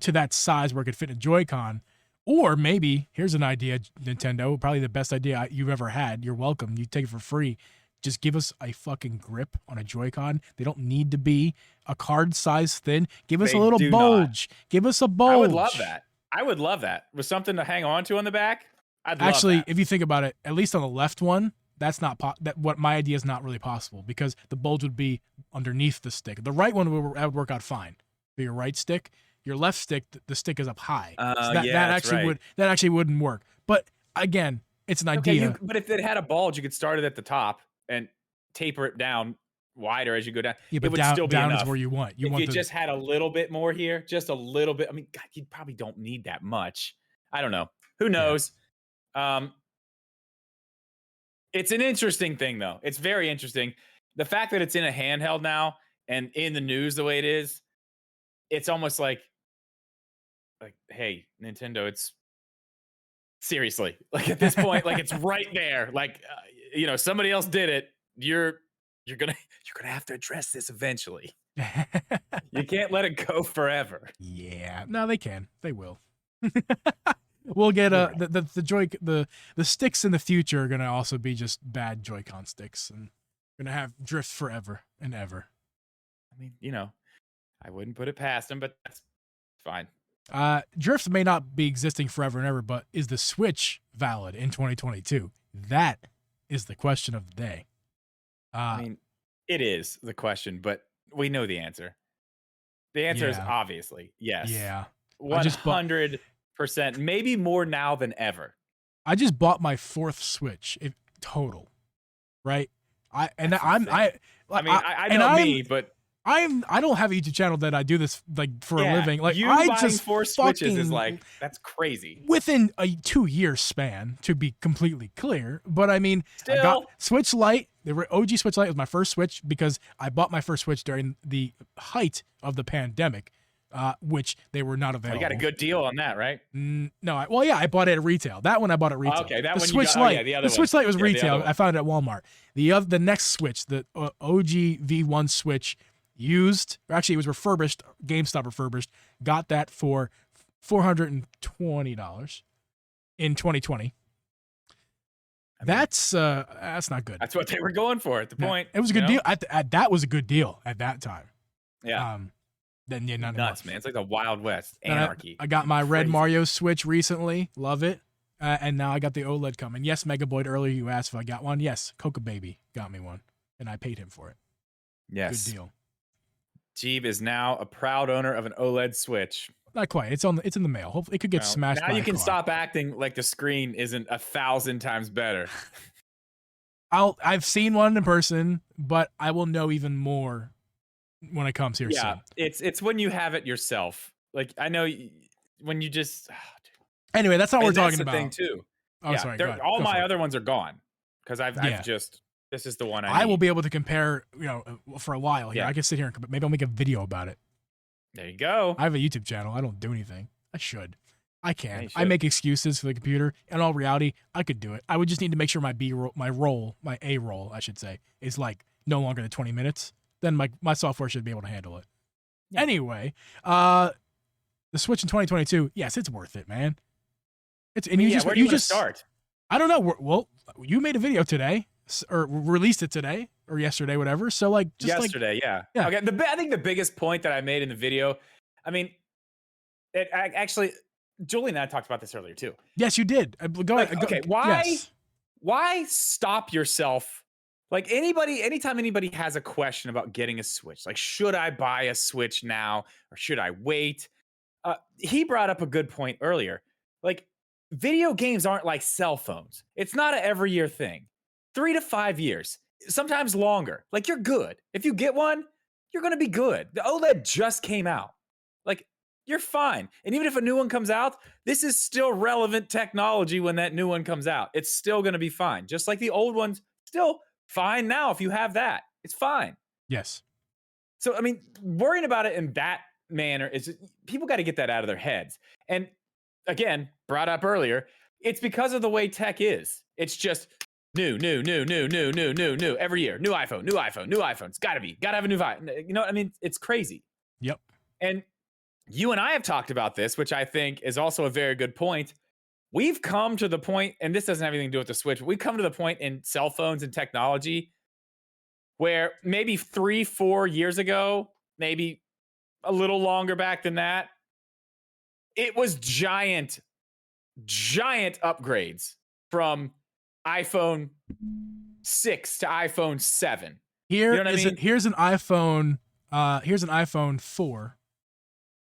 to that size where it could fit in a Joy-Con. Or maybe here's an idea, Nintendo, probably the best idea you've ever had. You're welcome. You take it for free. Just give us a fucking grip on a Joy-Con. They don't need to be a card size thin. Give us a little bulge. Give us a bulge. I would love that. With something to hang on to on the back. I'd love Actually, that. if you think about it, at least on the left one, that's not what my idea is not really possible because the bulge would be underneath the stick. The right one would work out fine for your right stick. Your left stick, the stick is up high. So that actually wouldn't work. But again, it's an idea. But if it had a bulge, you could start it at the top and taper it down wider as you go down. Yeah, but it would still be down enough. is where you want. If you just had a little bit more here, just a little bit. I mean, God, you probably don't need that much. I don't know. Who knows? Yeah. It's an interesting thing, though. It's very interesting. The fact that it's in a handheld now and in the news the way it is, it's almost like, hey, Nintendo, it's seriously, like at this point, like it's right there. Like, somebody else did it. You're gonna have to address this eventually. You can't let it go forever. Yeah, no, they can. They will. We'll get the sticks in the future are gonna also be just bad Joy-Con sticks, and gonna have drift forever and ever. I mean, I wouldn't put it past them, but that's fine. Drift may not be existing forever and ever, but is the Switch valid in 2022? That is the question of the day. I mean, it is the question, but we know the answer. The answer is obviously yes. Yeah, 100%, maybe more now than ever. I just bought my fourth Switch total, right? I know me, but I don't have a YouTube channel that I do this like for a living. Like you I buying just 4 Switches is like, that's crazy. Within a 2-year span, to be completely clear. But I mean, I got Switch Lite. The OG Switch Lite was my first Switch because I bought my first Switch during the height of the pandemic, which they were not available. You got a good deal on that, right? No, I bought it at retail. That one I bought at retail. Okay, that the one Switch Lite. The Switch Lite was retail. I found it at Walmart. The next Switch, the OG V1 Switch. Used, or actually it was refurbished, GameStop refurbished, got that for $420 in 2020. That's not good. That's what they were going for at the point. It was a good deal. That was a good deal at that time. Yeah. Then not nuts, anymore. man. It's like the Wild West anarchy. I got my Red Mario Switch recently. Love it. And now I got the OLED coming. Yes, Megaboyd, earlier you asked if I got one. Yes, Coca Baby got me one, and I paid him for it. Yes. Good deal. Geeb is now a proud owner of an OLED Switch. Not quite. It's in the mail. Hopefully, it could get smashed. Now you can stop acting like the screen isn't 1,000 times better. I've seen one in person, but I will know even more when it comes here. Yeah, soon. It's when you have it yourself. Like I know when you just. Anyway, that's not what we're talking about. Thing too. Oh, yeah, sorry. All my other ones are gone because I've just. This is the one I will be able to compare, for a while here. Yeah. I can sit here and maybe I'll make a video about it. There you go. I have a YouTube channel. I don't do anything. I should. I can. Yeah, I make excuses for the computer. In all reality, I could do it. I would just need to make sure my A roll, I should say, is like no longer than 20 minutes. Then my software should be able to handle it. Yeah. Anyway, the Switch in 2022, yes, it's worth it, man. Where do you just start? I don't know. Well, you made a video today. or released it today or yesterday, whatever. So like just yesterday, yeah. Yeah. Okay, I think the biggest point that I made in the video, I mean, actually, Julie and I talked about this earlier too. Yes, you did. Go Like, ahead. okay, why stop yourself? Like anytime anybody has a question about getting a Switch, like should I buy a Switch now or should I wait? He brought up a good point earlier. Like video games aren't like cell phones. It's not an every year thing. 3 to 5 years, sometimes longer. Like you're good. If you get one, you're going to be good. The OLED just came out. Like you're fine. And even if a new one comes out, this is still relevant technology when that new one comes out. It's still going to be fine. Just like the old one's still fine now if you have that. It's fine. Yes. So, I mean, worrying about it in that manner is people got to get that out of their heads. And again, brought up earlier, it's because of the way tech is. It's just new every year. New iPhone. It's got to have a new iPhone. You know what I mean? It's crazy. Yep. And you and I have talked about this, which I think is also a very good point. We've come to the point, and this doesn't have anything to do with the Switch, but we've come to the point in cell phones and technology where maybe 3-4 years ago, maybe a little longer back than that, it was giant upgrades from iPhone 6 to iPhone 7. Here's an iPhone. Here's an iPhone 4.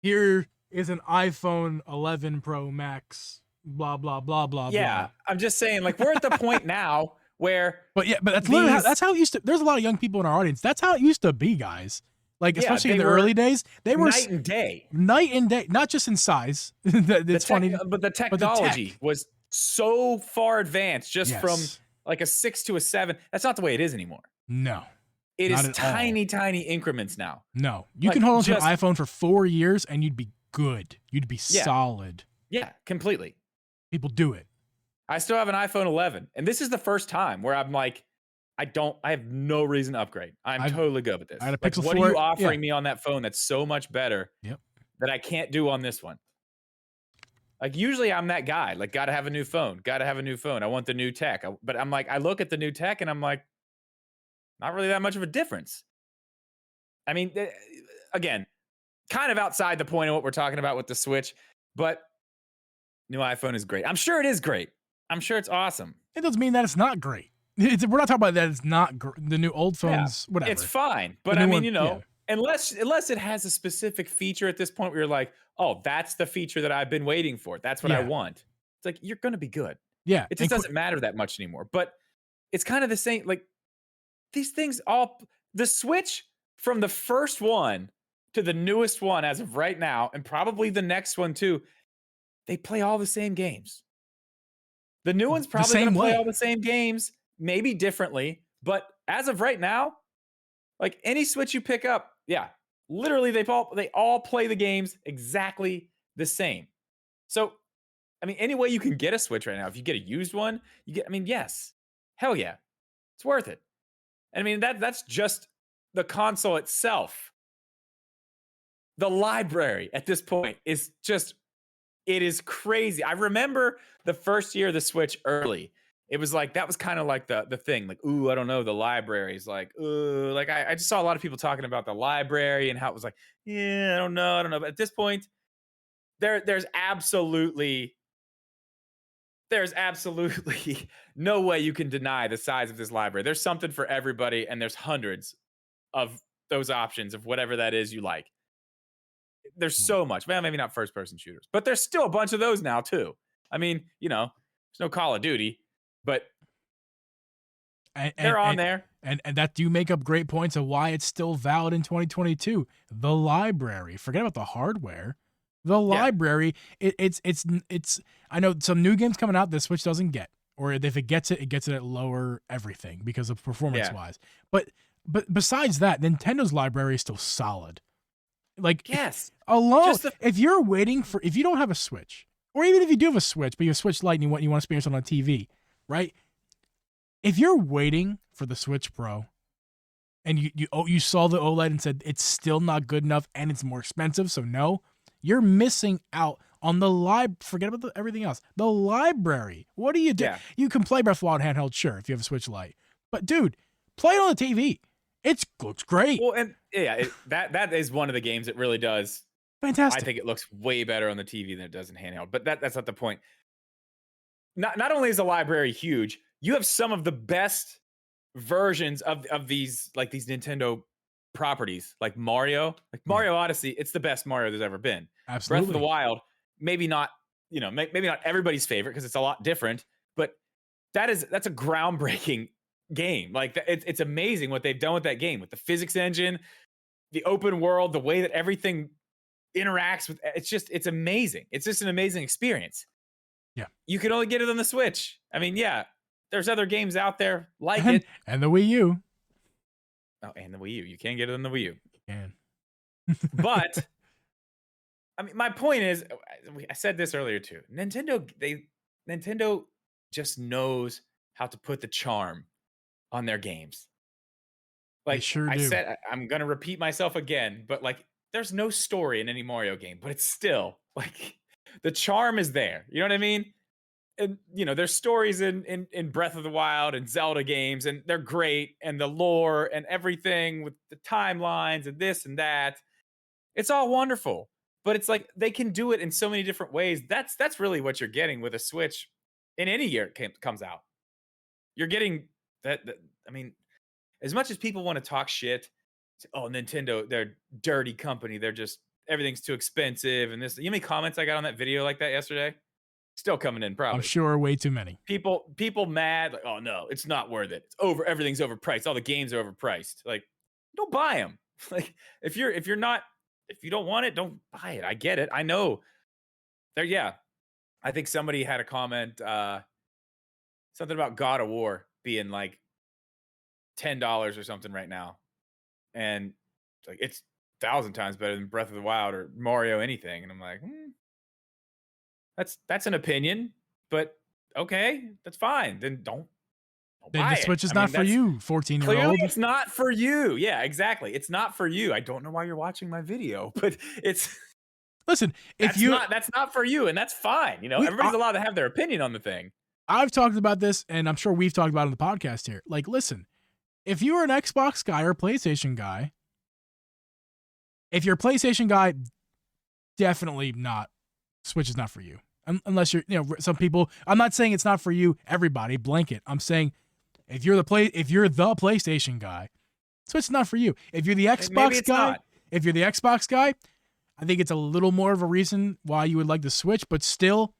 Here is an iPhone 11 Pro Max. Blah blah blah blah. Yeah, blah. I'm just saying, like we're at the point now where. But that's literally that's how it used to. There's a lot of young people in our audience. That's how it used to be, guys. Like especially in the early days, they were night and day, not just in size. It's funny, but the technology was so far advanced, just from like a 6 to a 7. That's not the way it is anymore. No, it is tiny increments now. No, you can hold on to an iPhone for 4 years and you'd be good. You'd be solid. Yeah, completely. People do it. I still have an iPhone 11, and this is the first time where I'm like, I have no reason to upgrade. I'm totally good with this. I had a Pixel 4. What are you offering me on that phone that's so much better that I can't do on this one? Like usually I'm that guy, like got to have a new phone. I want the new tech. But I'm like, I look at the new tech and I'm like, not really that much of a difference. I mean, again, kind of outside the point of what we're talking about with the Switch, but new iPhone is great. I'm sure it is great. I'm sure it's awesome. It doesn't mean that it's not great. We're not talking about that it's not the new old phones, whatever. It's fine. But I mean, unless it has a specific feature at this point where you're like, oh, that's the feature that I've been waiting for. That's what I want. It's like, you're going to be good. Yeah. It just doesn't matter that much anymore. But it's kind of the same. Like these things the Switch from the first one to the newest one as of right now, and probably the next one too, they play all the same games. The new one's probably going to play all the same games, maybe differently. But as of right now, like any Switch you pick up, literally they all play the games exactly the same. So, I mean, any way you can get a Switch right now, if you get a used one, yes, hell yeah, it's worth it. I mean, that's just the console itself. The library at this point is just, it is crazy. I remember the first year of the Switch early. It was like, that was kind of like the thing. Like, ooh, I don't know. The libraries, like, ooh, like I just saw a lot of people talking about the library and how it was like, yeah, I don't know. But at this point, there's absolutely no way you can deny the size of this library. There's something for everybody, and there's hundreds of those options of whatever that is you like. There's so much. Well, maybe not first-person shooters, but there's still a bunch of those now too. I mean, there's no Call of Duty, but they're on there. And that you make up great points of why it's still valid in 2022. The library. Forget about the hardware. The library. It's. I know some new games coming out that Switch doesn't get, or if it gets it at lower everything because of performance-wise. But besides that, Nintendo's library is still solid. Like, yes, alone. If you don't have a Switch, or even if you do have a Switch, but you have a Switch Lite and you want to experience it on TV, right? If you're waiting for the Switch Pro, and you saw the OLED and said it's still not good enough and it's more expensive, so no, you're missing out on the Forget about everything else. The library. What do you do? Yeah. You can play Breath of the Wild handheld, sure, if you have a Switch Lite. But dude, play it on the TV. It looks great. Well, and yeah, that is one of the games that really does. Fantastic. I think it looks way better on the TV than it does in handheld. But that's not the point. Not only is the library huge, you have some of the best versions of these Nintendo properties, like Mario, Mario Odyssey. It's the best Mario there's ever been. Absolutely. Breath of the Wild, maybe not, maybe not everybody's favorite because it's a lot different, but that's a groundbreaking game. Like it's amazing what they've done with that game, with the physics engine, the open world, the way that everything interacts with. It's amazing. It's just an amazing experience. Yeah, you can only get it on the Switch. I mean, yeah, there's other games out there like it, and the Wii U. Oh, and the Wii U. You can get it on the Wii U. You can. But I mean, my point is, I said this earlier too. Nintendo just knows how to put the charm on their games. Like sure I do. said, I'm gonna repeat myself again, but like, there's no story in any Mario game, but it's still like the charm is there. You know what I mean? And there's stories in Breath of the Wild and Zelda games, and they're great, and the lore and everything with the timelines and this and that. It's all wonderful, but it's like they can do it in so many different ways. That's really what you're getting with a Switch in any year it comes out. You're getting that. I mean, as much as people want to talk shit, oh, Nintendo, they're a dirty company. They're just, everything's too expensive. And this, you know how many comments I got on that video like that yesterday? Still coming in, probably. I'm sure way too many. People mad, like, oh no, it's not worth it. Everything's overpriced. All the games are overpriced. Like, don't buy them. Like, if you don't want it, don't buy it. I get it. I know. Yeah. I think somebody had a comment, something about God of War being like $10 or something right now. And like, it's 1,000 times better than Breath of the Wild or Mario anything. And I'm like, that's an opinion, but okay, that's fine. Then don't then the Switch is not for you, 14-year-old. Clearly, it's not for you. Yeah, exactly. It's not for you. I don't know why you're watching my video, but it's. Listen, that's not for you, and that's fine. Everybody's allowed to have their opinion on the thing. I've talked about this, and I'm sure we've talked about it on the podcast here. Like, listen, if you're an Xbox guy or a PlayStation guy, if you're a PlayStation guy, definitely not. Switch is not for you. Unless you're, some people, I'm not saying it's not for you, everybody, blanket. I'm saying if you're the PlayStation guy, Switch is not for you. If you're the Xbox guy, I think it's a little more of a reason why you would like the Switch, but still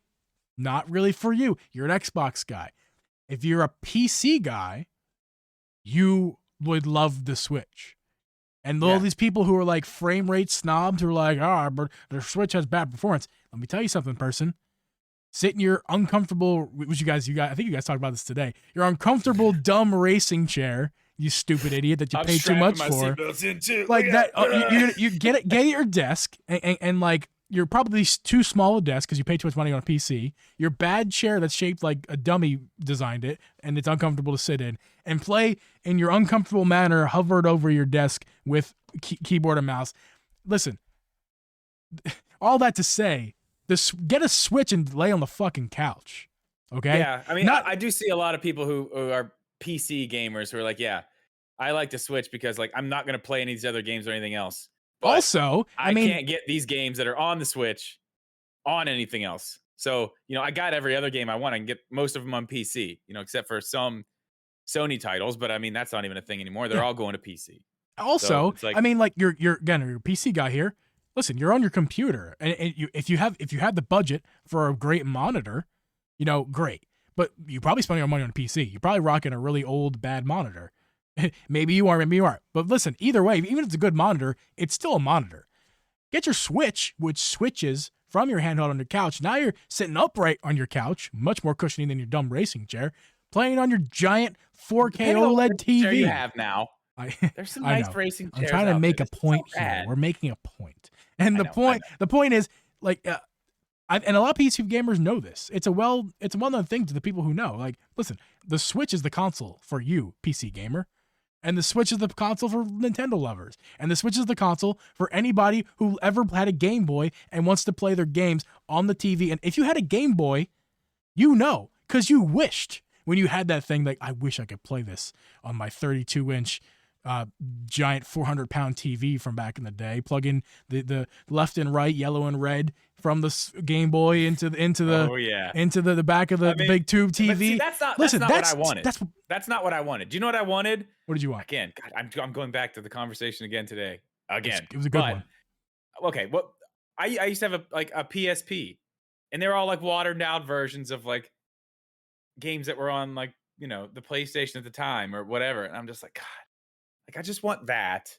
not really for you. You're an Xbox guy. If you're a PC guy, you would love the Switch. And all these people who are like frame rate snobs who are like, but the Switch has bad performance. Let me tell you something, person. Sit in your uncomfortable, I think you guys talked about this today, your uncomfortable, dumb racing chair, you stupid idiot that you paid too much for. Like that, you get at your desk, and like, you're probably too small a desk because you pay too much money on a PC. Your bad chair that's shaped like a dummy designed it, and it's uncomfortable to sit in, and play in your uncomfortable manner, hovered over your desk with keyboard and mouse. Listen, all that to say, get a Switch and lay on the fucking couch. Okay? Yeah, I mean, I do see a lot of people who are PC gamers who are like, yeah, I like the Switch because like I'm not going to play any of these other games or anything else. But also, I mean, can't get these games that are on the Switch on anything else. So, I got every other game I want. I can get most of them on PC, except for some Sony titles. But I mean, that's not even a thing anymore. They're all going to PC. Also, so I mean, like you're a PC guy here. Listen, you're on your computer, and if you have the budget for a great monitor, great. But you probably spending your money on a PC. You're probably rocking a really old, bad monitor. Maybe you are, maybe you aren't. But listen, either way, even if it's a good monitor, it's still a monitor. Get your Switch, which switches from your handheld on your couch. Now you're sitting upright on your couch, much more cushiony than your dumb racing chair, playing on your giant 4K OLED TV. You have now. There's some nice racing chairs. I'm trying to make a point here. We're making a point. And the point is, like, and a lot of PC gamers know this. It's a well-known thing to the people who know. Like, listen, the Switch is the console for you, PC gamer. And the Switch is the console for Nintendo lovers. And the Switch is the console for anybody who ever had a Game Boy and wants to play their games on the TV. And if you had a Game Boy, because you wished when you had that thing, like, I wish I could play this on my 32-inch giant 400-pound TV from back in the day. Plug in the left and right, yellow and red from the Game Boy into the back of the big tube TV. But see, that's not what I wanted. That's not what I wanted. Do you know what I wanted? What did you want? Again, God, I'm going back to the conversation again today. Again, it was a good one. Okay, well, I used to have a PSP, and they were all like watered down versions of like games that were on like, you know, the PlayStation at the time or whatever. And I'm just like, God, like I just want that.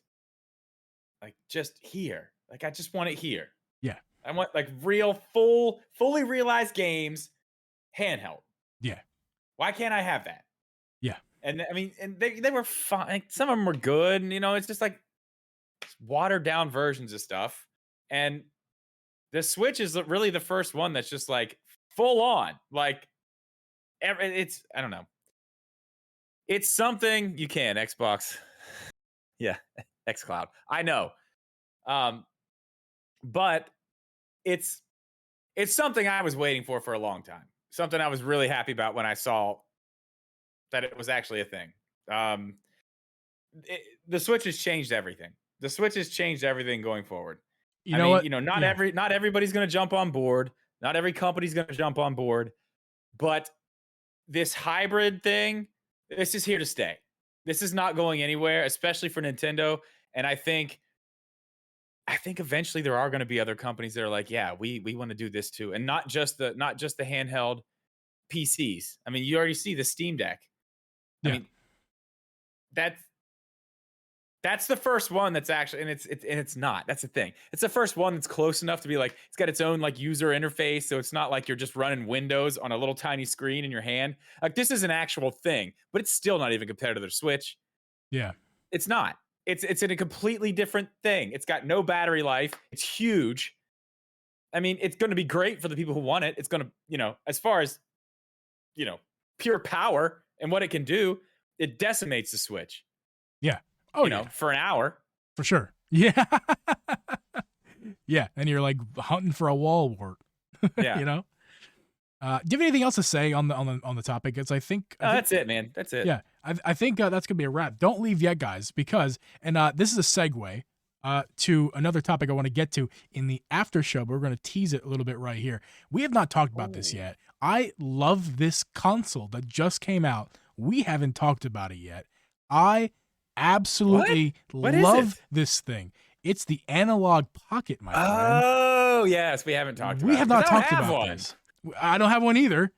Like just here. Like I just want it here. Yeah. I want like real, fully realized games handheld. Yeah. Why can't I have that? Yeah. And I mean, and they were fine. Like, some of them were good. And, you know, it's just like watered down versions of stuff. And the Switch is really the first one that's just like full on. Like, it's, I don't know. It's something you can, Xbox. Yeah, xCloud. I know. But it's something I was waiting for a long time. Something I was really happy about when I saw that it was actually a thing. The Switch has changed everything. The Switch has changed everything going forward. Not everybody's going to jump on board. Not every company's going to jump on board. But this hybrid thing, this is here to stay. This is not going anywhere, especially for Nintendo. And I think eventually there are going to be other companies that are like, yeah, we want to do this too, and not just the handheld PCs. I mean, you already see the Steam Deck. Yeah. I mean, that's the first one that's actually, and it's not. That's the thing. It's the first one that's close enough to be like, it's got its own like user interface, so it's not like you're just running Windows on a little tiny screen in your hand. Like this is an actual thing, but it's still not even compared to their Switch. Yeah, it's not. It's in a completely different thing. It's got no battery life. It's huge. I mean, it's going to be great for the people who want it. It's going to, you know, as far as, you know, pure power and what it can do, it decimates the Switch. Yeah. Oh, you know, for an hour. For sure. Yeah. Yeah. And you're like hunting for a wall wart. Yeah. You know? Do you have anything else to say on the topic? Because I think that's it, man. That's it. Yeah, I think that's gonna be a wrap. Don't leave yet, guys, because this is a segue to another topic I want to get to in the after show. But we're gonna tease it a little bit right here. We have not talked about this yet. I love this console that just came out. We haven't talked about it yet. I absolutely love this thing. It's the Analog Pocket, my friend. Oh yes, we haven't talked. We have not talked about this. I don't have one either,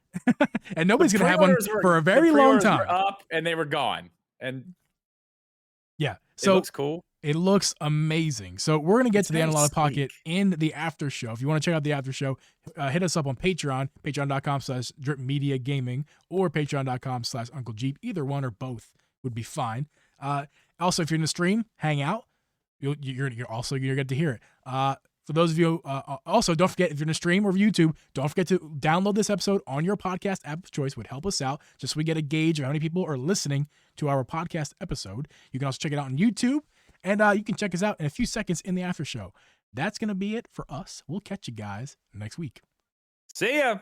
and nobody's gonna have one for a very long time. Were up and they were gone, and yeah, so it looks cool. It looks amazing. So we're gonna get to the Analog Pocket in the after show. If you want to check out the after show, hit us up on Patreon, patreon.com/dripmediagaming or patreon.com/Uncle Geeb. Either one or both would be fine. Also, if you're in the stream, hang out. You're gonna get to hear it. For those of you, also, don't forget, if you're in a stream or YouTube, don't forget to download this episode on your podcast app of choice. Would help us out, just so we get a gauge of how many people are listening to our podcast episode. You can also check it out on YouTube, and you can check us out in a few seconds in the after show. That's going to be it for us. We'll catch you guys next week. See ya.